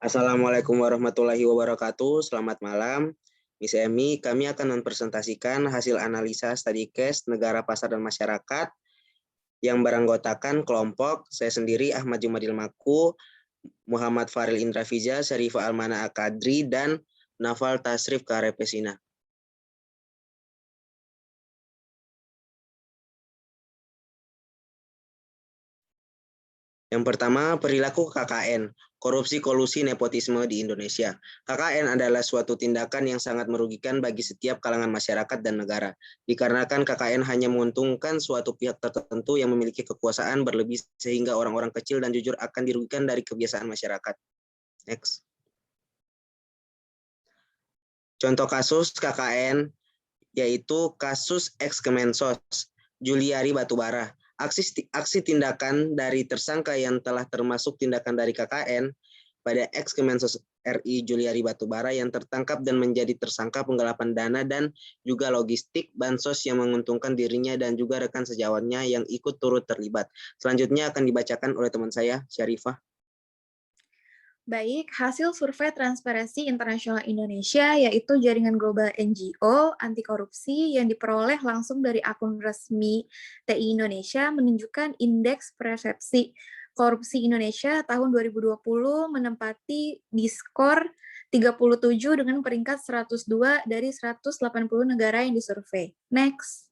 Assalamualaikum warahmatullahi wabarakatuh. Selamat malam, Miss Emi. Kami akan mempresentasikan hasil analisa study case negara, pasar, dan masyarakat yang beranggotakan kelompok saya sendiri, Ahmad Jumadil Maku, Muhammad Faril Indrafiza, Syarifah Almana Akadri, dan Nafal Tasrif Karepesina. Yang pertama, perilaku KKN, korupsi, kolusi, nepotisme di Indonesia. KKN adalah suatu tindakan yang sangat merugikan bagi setiap kalangan masyarakat dan negara. Dikarenakan KKN hanya menguntungkan suatu pihak tertentu yang memiliki kekuasaan berlebih sehingga orang-orang kecil dan jujur akan dirugikan dari kebiasaan masyarakat. Next. Contoh kasus KKN yaitu kasus ex-Kemensos, Juliari Batubara. Aksi tindakan dari tersangka yang telah termasuk tindakan dari KKN pada ex-Kemensos RI Juliari Batubara yang tertangkap dan menjadi tersangka penggelapan dana dan juga logistik bansos yang menguntungkan dirinya dan juga rekan sejawatnya yang ikut turut terlibat. Selanjutnya akan dibacakan oleh teman saya, Syarifah. Baik, hasil survei Transparansi Internasional Indonesia, yaitu jaringan global NGO anti korupsi yang diperoleh langsung dari akun resmi TI Indonesia, menunjukkan indeks persepsi korupsi Indonesia tahun 2020 menempati di skor 37 dengan peringkat 102 dari 180 negara yang disurvei. Next.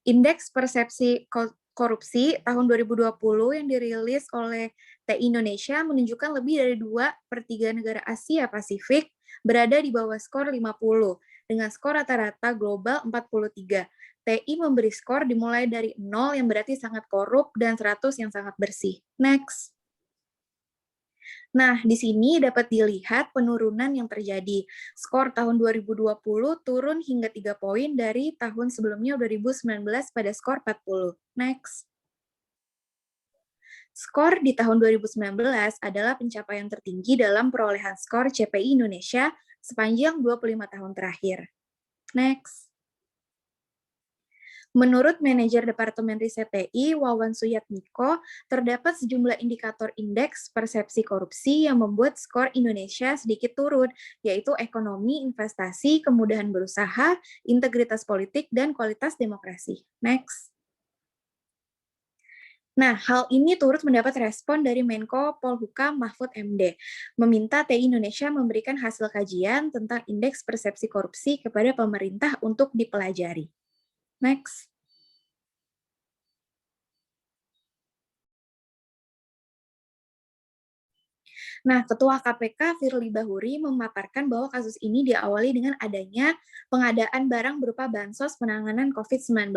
Indeks persepsi korupsi tahun 2020 yang dirilis oleh TI Indonesia menunjukkan lebih dari 2/3 negara Asia Pasifik berada di bawah skor 50, dengan skor rata-rata global 43. TI memberi skor dimulai dari 0 yang berarti sangat korup dan 100 yang sangat bersih. Next. Nah, di sini dapat dilihat penurunan yang terjadi. Skor tahun 2020 turun hingga 3 poin dari tahun sebelumnya 2019 pada skor 40. Next. Skor di tahun 2019 adalah pencapaian tertinggi dalam perolehan skor CPI Indonesia sepanjang 25 tahun terakhir. Next. Menurut manajer Departemen Riset TI, Wawan Suyatmiko, terdapat sejumlah indikator indeks persepsi korupsi yang membuat skor Indonesia sedikit turun, yaitu ekonomi, investasi, kemudahan berusaha, integritas politik, dan kualitas demokrasi. Next. Nah, hal ini turut mendapat respon dari Menko Polhukam Mahfud MD, meminta TI Indonesia memberikan hasil kajian tentang indeks persepsi korupsi kepada pemerintah untuk dipelajari. Next. Nah, Ketua KPK Firly Bahuri memaparkan bahwa kasus ini diawali dengan adanya pengadaan barang berupa bansos penanganan COVID-19.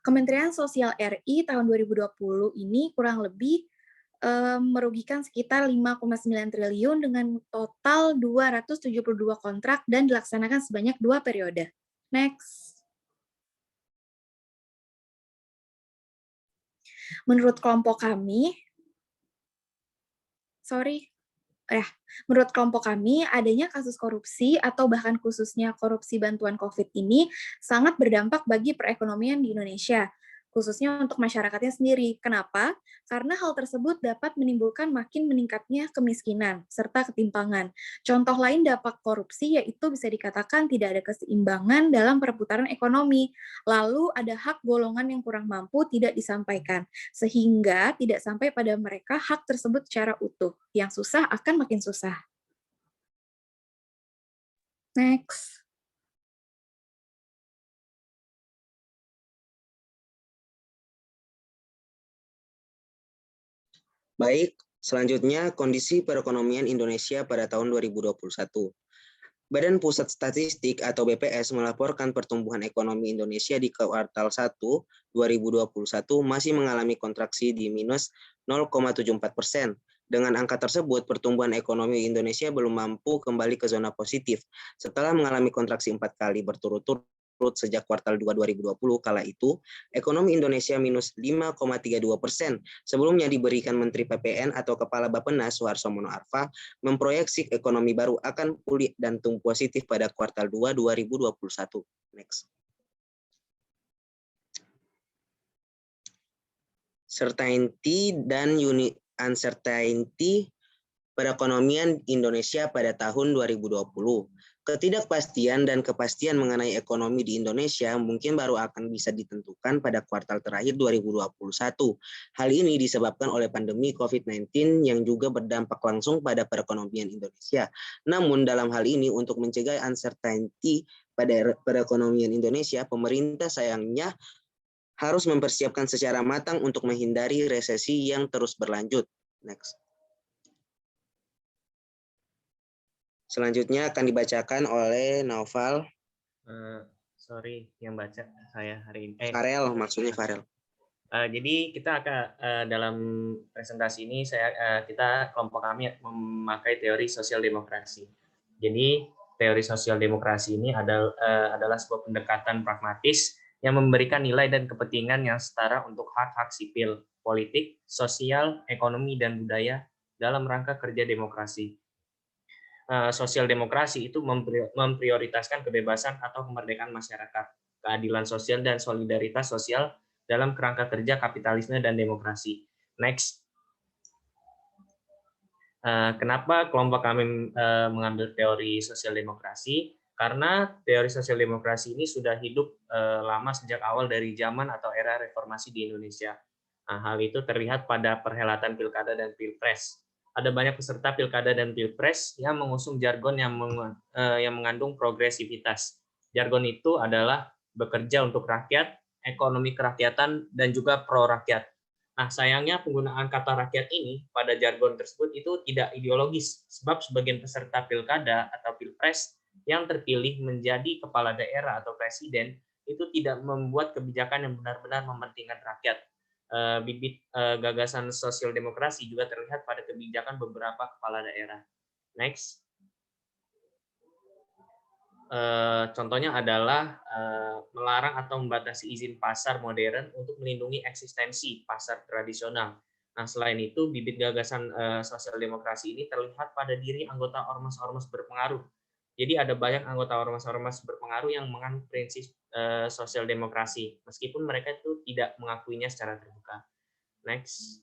Kementerian Sosial RI tahun 2020 ini kurang lebih merugikan sekitar 5,9 triliun dengan total 272 kontrak dan dilaksanakan sebanyak 2 periode. Next. Menurut kelompok kami, menurut kelompok kami, adanya kasus korupsi atau bahkan khususnya korupsi bantuan COVID ini sangat berdampak bagi perekonomian di Indonesia, khususnya untuk masyarakatnya sendiri. Kenapa? Karena hal tersebut dapat menimbulkan makin meningkatnya kemiskinan serta ketimpangan. Contoh lain dampak korupsi yaitu bisa dikatakan tidak ada keseimbangan dalam perputaran ekonomi. Lalu ada hak golongan yang kurang mampu tidak disampaikan, sehingga tidak sampai pada mereka hak tersebut secara utuh. Yang susah akan makin susah. Next. Baik, selanjutnya kondisi perekonomian Indonesia pada tahun 2021. Badan Pusat Statistik atau BPS melaporkan pertumbuhan ekonomi Indonesia di kuartal 1 2021 masih mengalami kontraksi di minus 0,74%. Dengan angka tersebut, pertumbuhan ekonomi Indonesia belum mampu kembali ke zona positif setelah mengalami kontraksi 4 kali berturut-turut sejak kuartal 2 2020. Kala itu, ekonomi Indonesia minus 5,32%. Sebelumnya diberikan Menteri PPN atau Kepala Bappenas Suharto Mono Arfa memproyeksi ekonomi baru akan pulih dan tumbuh positif pada kuartal 2 2021. Next. Certainty dan uncertainty perekonomian Indonesia pada tahun 2020. Ketidakpastian dan kepastian mengenai ekonomi di Indonesia mungkin baru akan bisa ditentukan pada kuartal terakhir 2021. Hal ini disebabkan oleh pandemi COVID-19 yang juga berdampak langsung pada perekonomian Indonesia. Namun dalam hal ini untuk mencegah uncertainty pada perekonomian Indonesia, pemerintah sayangnya harus mempersiapkan secara matang untuk menghindari resesi yang terus berlanjut. Next. Selanjutnya akan dibacakan oleh Naufal. Sorry, yang baca saya hari ini. Farel, maksudnya Farel. Jadi kita akan dalam presentasi ini kita kelompok kami memakai teori sosial demokrasi. Jadi teori sosial demokrasi ini adalah sebuah pendekatan pragmatis yang memberikan nilai dan kepentingan yang setara untuk hak-hak sipil, politik, sosial, ekonomi, dan budaya dalam rangka kerja demokrasi. Sosial demokrasi itu memprioritaskan kebebasan atau kemerdekaan masyarakat, keadilan sosial dan solidaritas sosial dalam kerangka kerja kapitalisme dan demokrasi. Next. Kenapa kelompok kami mengambil teori sosial demokrasi? Karena teori sosial demokrasi ini sudah hidup lama sejak awal dari zaman atau era reformasi di Indonesia. Nah, hal itu terlihat pada perhelatan pilkada dan pilpres. Ada banyak peserta pilkada dan pilpres yang mengusung jargon yang mengandung progresivitas. Jargon itu adalah bekerja untuk rakyat, ekonomi kerakyatan, dan juga pro-rakyat. Nah, sayangnya penggunaan kata rakyat ini pada jargon tersebut itu tidak ideologis, sebab sebagian peserta pilkada atau pilpres yang terpilih menjadi kepala daerah atau presiden itu tidak membuat kebijakan yang benar-benar mementingkan rakyat. Bibit gagasan sosial demokrasi juga terlihat pada kebijakan beberapa kepala daerah. Next. Contohnya adalah melarang atau membatasi izin pasar modern untuk melindungi eksistensi pasar tradisional. Nah, selain itu, bibit gagasan sosial demokrasi ini terlihat pada diri anggota ormas-ormas berpengaruh. Jadi ada banyak anggota ormas-ormas berpengaruh yang menganut prinsip sosial demokrasi, meskipun mereka itu tidak mengakuinya secara terbuka. Next.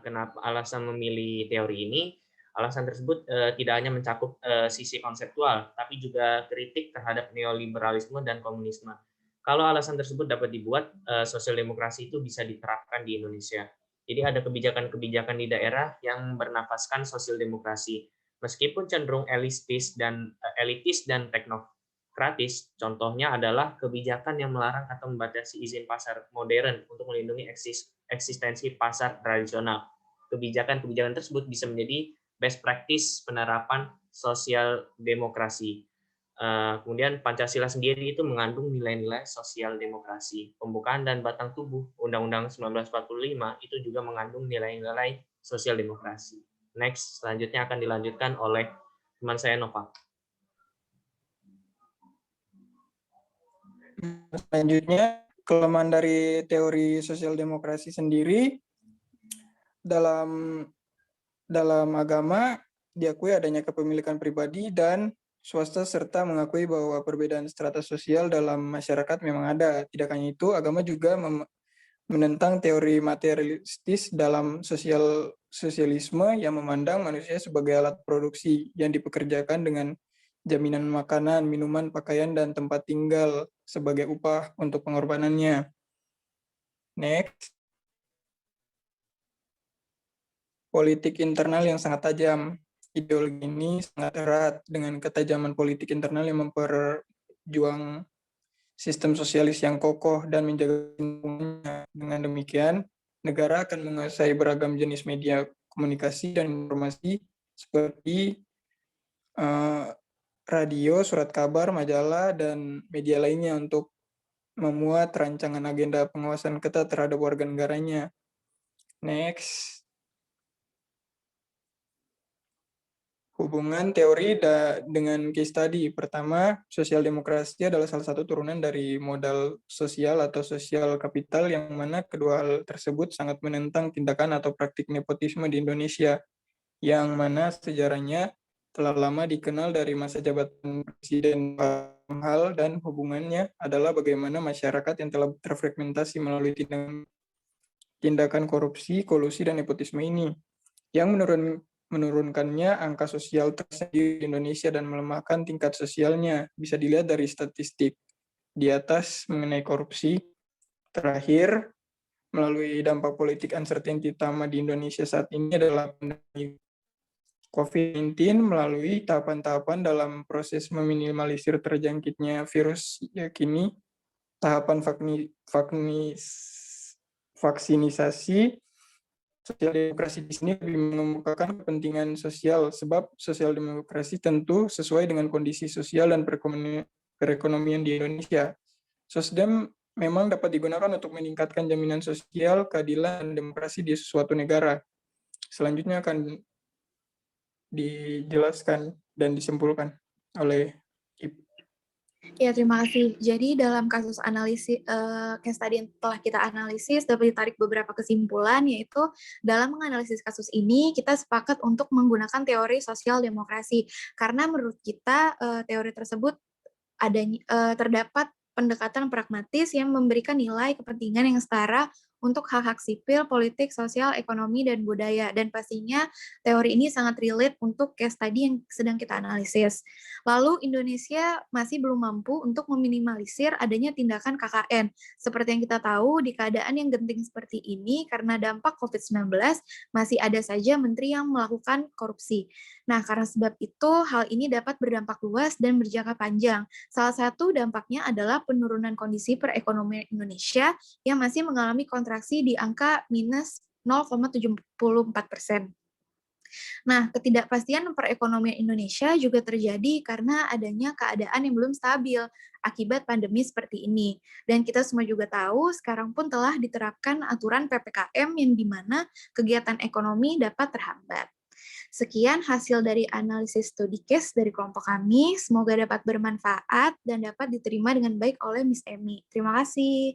Kenapa alasan memilih teori ini? Alasan tersebut tidak hanya mencakup sisi konseptual, tapi juga kritik terhadap neoliberalisme dan komunisme. Kalau alasan tersebut dapat dibuat, sosial demokrasi itu bisa diterapkan di Indonesia. Jadi ada kebijakan-kebijakan di daerah yang bernafaskan sosial demokrasi, meskipun cenderung elitis dan teknokratis. Contohnya adalah kebijakan yang melarang atau membatasi izin pasar modern untuk melindungi eksistensi pasar tradisional. Kebijakan-kebijakan tersebut bisa menjadi best practice penerapan sosial demokrasi. Kemudian Pancasila sendiri itu mengandung nilai-nilai sosial demokrasi. Pembukaan dan batang tubuh Undang-Undang 1945 itu juga mengandung nilai-nilai sosial demokrasi. Next, selanjutnya akan dilanjutkan oleh teman saya Nova. Selanjutnya, kelemahan dari teori sosial demokrasi sendiri dalam agama diakui adanya kepemilikan pribadi dan swasta serta mengakui bahwa perbedaan strata sosial dalam masyarakat memang ada. Tidak hanya itu, agama juga menentang teori materialistis dalam sosialisme yang memandang manusia sebagai alat produksi yang dipekerjakan dengan jaminan makanan, minuman, pakaian, dan tempat tinggal sebagai upah untuk pengorbanannya. Next. Politik internal yang sangat tajam. Ideologi ini sangat erat dengan ketajaman politik internal yang memperjuang sistem sosialis yang kokoh dan menjaga lingkungannya. Dengan demikian, negara akan menguasai beragam jenis media komunikasi dan informasi seperti radio, surat kabar, majalah, dan media lainnya untuk memuat rancangan agenda pengawasan ketat terhadap warga negaranya. Next. Hubungan teori dengan case study. Pertama, sosial demokrasi adalah salah satu turunan dari modal sosial atau sosial kapital yang mana kedua hal tersebut sangat menentang tindakan atau praktik nepotisme di Indonesia, yang mana sejarahnya telah lama dikenal dari masa jabatan presiden hal dan hubungannya adalah bagaimana masyarakat yang telah terfragmentasi melalui tindakan tindakan korupsi, kolusi, dan nepotisme ini, yang menurunkannya angka sosial tersendiri di Indonesia dan melemahkan tingkat sosialnya. Bisa dilihat dari statistik di atas mengenai korupsi. Terakhir, melalui dampak politik uncertainty utama di Indonesia saat ini adalah pandemi COVID-19 melalui tahapan-tahapan dalam proses meminimalisir terjangkitnya virus, yakini tahapan vaksinisasi. Sosial demokrasi di sini lebih mengemukakan kepentingan sosial, sebab sosial demokrasi tentu sesuai dengan kondisi sosial dan perekonomian di Indonesia. Sosdem memang dapat digunakan untuk meningkatkan jaminan sosial, keadilan, dan demokrasi di suatu negara. Selanjutnya akan dijelaskan dan disimpulkan oleh Ibu. Ya, terima kasih. Jadi dalam kasus analisis, case tadi yang telah kita analisis, dapat ditarik beberapa kesimpulan, yaitu dalam menganalisis kasus ini, kita sepakat untuk menggunakan teori sosial demokrasi. Karena menurut kita, teori tersebut terdapat pendekatan pragmatis yang memberikan nilai kepentingan yang setara untuk hak-hak sipil, politik, sosial, ekonomi, dan budaya. Dan pastinya teori ini sangat relate untuk case tadi yang sedang kita analisis. Lalu Indonesia masih belum mampu untuk meminimalisir adanya tindakan KKN. Seperti yang kita tahu, di keadaan yang genting seperti ini, karena dampak COVID-19, masih ada saja menteri yang melakukan korupsi. Nah, karena sebab itu, hal ini dapat berdampak luas dan berjangka panjang. Salah satu dampaknya adalah penurunan kondisi perekonomian Indonesia yang masih mengalami kontraksi di angka minus 0,74%. Nah, ketidakpastian perekonomian Indonesia juga terjadi karena adanya keadaan yang belum stabil akibat pandemi seperti ini. Dan kita semua juga tahu sekarang pun telah diterapkan aturan PPKM yang di mana kegiatan ekonomi dapat terhambat. Sekian hasil dari analisis studi case dari kelompok kami. Semoga dapat bermanfaat dan dapat diterima dengan baik oleh Miss Emi. Terima kasih.